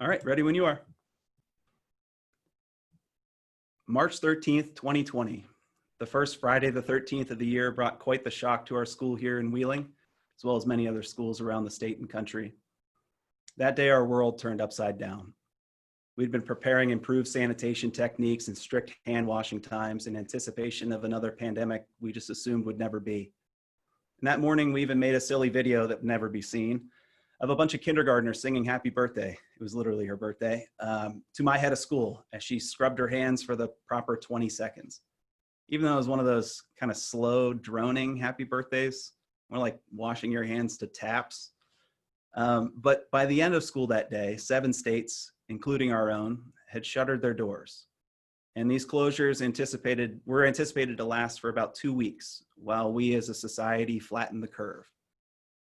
All right, ready when you are. March 13th, 2020. The first Friday the 13th of the year brought quite the shock to our school here in Wheeling, as well as many other schools around the state and country. That day, our world turned upside down. We'd been preparing improved sanitation techniques and strict hand washing times in anticipation of another pandemic we just assumed would never be. And that morning, we even made a silly video that would never be seen of a bunch of kindergartners singing happy birthday. It was literally her birthday, to my head of school as she scrubbed her hands for the proper 20 seconds. Even though it was one of those kind of slow droning happy birthdays, more like washing your hands to taps. But by the end of school that day, 7 states, including our own, had shuttered their doors. And these closures were anticipated to last for about 2 weeks while we as a society flattened the curve.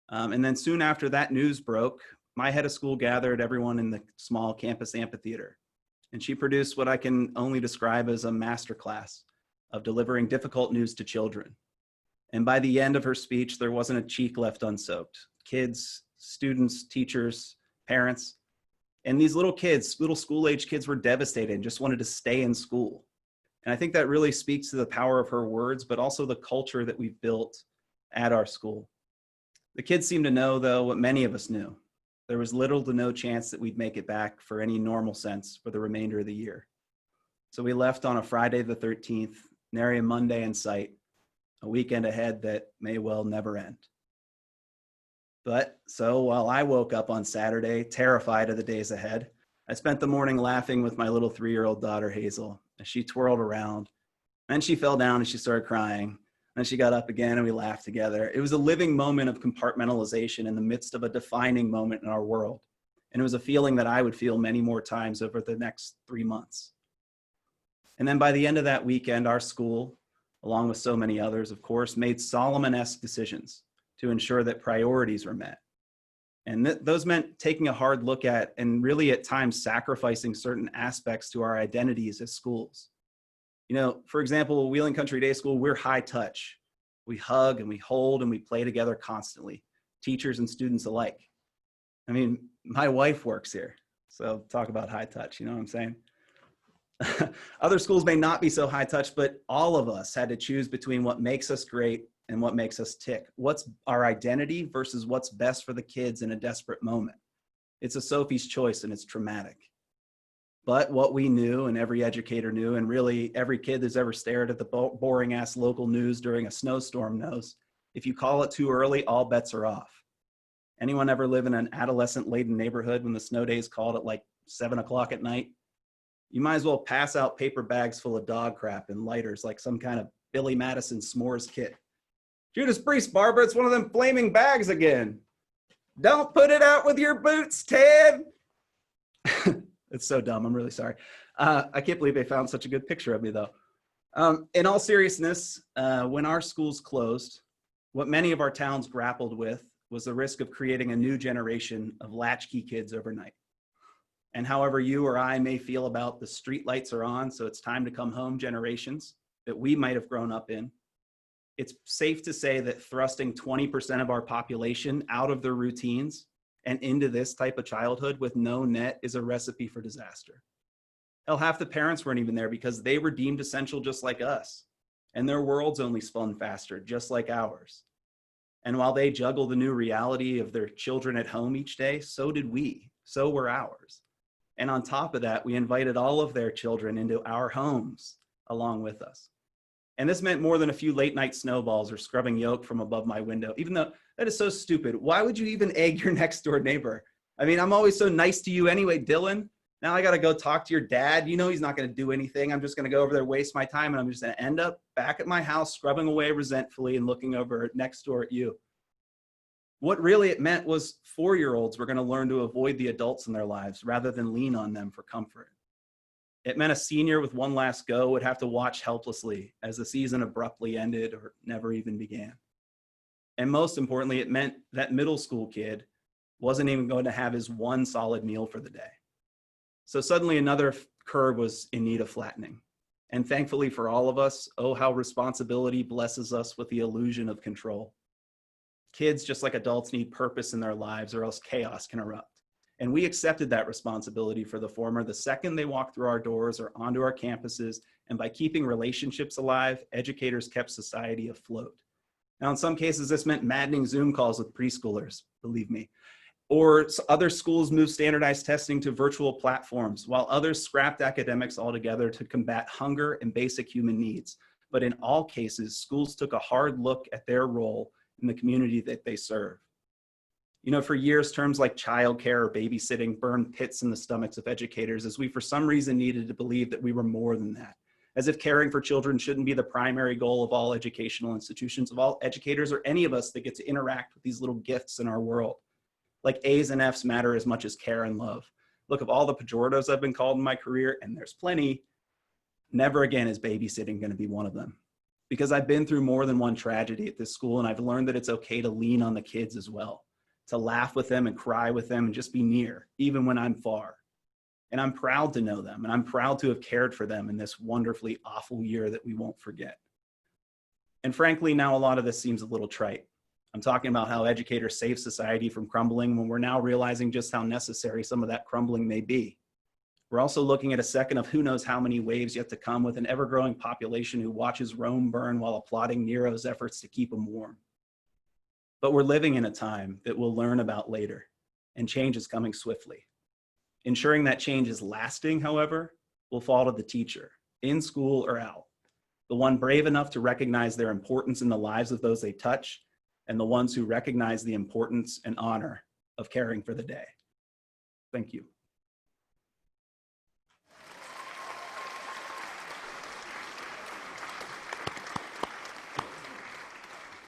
And then soon after that news broke, my head of school gathered everyone in the small campus amphitheater. And she produced what I can only describe as a masterclass of delivering difficult news to children. And by the end of her speech, there wasn't a cheek left unsoaked. Kids, students, teachers, parents, and these little kids, little school-age kids were devastated and just wanted to stay in school. And I think that really speaks to the power of her words, but also the culture that we've built at our school. The kids seemed to know, though, what many of us knew. There was little to no chance that we'd make it back for any normal sense for the remainder of the year. So we left on a Friday the 13th, nary a Monday in sight, a weekend ahead that may well never end. But so while I woke up on Saturday, terrified of the days ahead, I spent the morning laughing with my little 3-year-old daughter, Hazel, as she twirled around. Then she fell down and she started crying. Then she got up again and we laughed together. It was a living moment of compartmentalization in the midst of a defining moment in our world. And it was a feeling that I would feel many more times over the next 3 months. And then by the end of that weekend, our school, along with so many others, of course, made Solomon-esque decisions to ensure that priorities were met. And those meant taking a hard look at and really at times sacrificing certain aspects to our identities as schools. You know, for example, Wheeling Country Day School, we're high touch. We hug and we hold and we play together constantly, teachers and students alike. I mean, my wife works here, so talk about high touch, you know what I'm saying? Other schools may not be so high touch, but all of us had to choose between what makes us great and what makes us tick. What's our identity versus what's best for the kids in a desperate moment. It's a Sophie's choice and it's traumatic. But what we knew and every educator knew, and really every kid that's ever stared at the boring ass local news during a snowstorm knows, if you call it too early, all bets are off. Anyone ever live in an adolescent laden neighborhood when the snow days called at like 7 o'clock at night? You might as well pass out paper bags full of dog crap and lighters like some kind of Billy Madison s'mores kit. Judas Priest, Barbara, it's one of them flaming bags again. Don't put it out with your boots, Ted. It's so dumb, I'm really sorry. I can't believe they found such a good picture of me though. In all seriousness, when our schools closed, what many of our towns grappled with was the risk of creating a new generation of latchkey kids overnight. And however you or I may feel about the street lights are on, so it's time to come home generations that we might have grown up in, it's safe to say that thrusting 20% of our population out of their routines and into this type of childhood with no net is a recipe for disaster. Hell, half the parents weren't even there because they were deemed essential just like us, and their worlds only spun faster, just like ours. And while they juggle the new reality of their children at home each day, so did we, so were ours. And on top of that, we invited all of their children into our homes along with us. And this meant more than a few late night snowballs or scrubbing yolk from above my window, even though that is so stupid. Why would you even egg your next door neighbor? I mean, I'm always so nice to you anyway, Dylan. Now I got to go talk to your dad. You know he's not going to do anything. I'm just going to go over there, waste my time, and I'm just going to end up back at my house, scrubbing away resentfully and looking over next door at you. What really it meant was 4-year-olds were going to learn to avoid the adults in their lives rather than lean on them for comfort. It meant a senior with one last go would have to watch helplessly as the season abruptly ended or never even began. And most importantly, it meant that middle school kid wasn't even going to have his one solid meal for the day. So suddenly another curve was in need of flattening. And thankfully for all of us, oh, how responsibility blesses us with the illusion of control. Kids, just like adults, need purpose in their lives or else chaos can erupt. And we accepted that responsibility for the former the second they walked through our doors or onto our campuses. And by keeping relationships alive, educators kept society afloat. Now, in some cases, this meant maddening Zoom calls with preschoolers, believe me. Or other schools moved standardized testing to virtual platforms, while others scrapped academics altogether to combat hunger and basic human needs. But in all cases, schools took a hard look at their role in the community that they serve. You know, for years, terms like childcare or babysitting burned pits in the stomachs of educators as we, for some reason, needed to believe that we were more than that. As if caring for children shouldn't be the primary goal of all educational institutions, of all educators, or any of us that get to interact with these little gifts in our world. Like A's and F's matter as much as care and love. Look, of all the pejoratives I've been called in my career, and there's plenty, never again is babysitting going to be one of them. Because I've been through more than one tragedy at this school, and I've learned that it's okay to lean on the kids as well, to laugh with them and cry with them and just be near, even when I'm far. And I'm proud to know them, and I'm proud to have cared for them in this wonderfully awful year that we won't forget. And frankly, now a lot of this seems a little trite. I'm talking about how educators save society from crumbling when we're now realizing just how necessary some of that crumbling may be. We're also looking at a second of who knows how many waves yet to come, with an ever-growing population who watches Rome burn while applauding Nero's efforts to keep them warm. But we're living in a time that we'll learn about later, and change is coming swiftly. Ensuring that change is lasting, however, will fall to the teacher, in school or out, the one brave enough to recognize their importance in the lives of those they touch, and the ones who recognize the importance and honor of caring for the day. Thank you.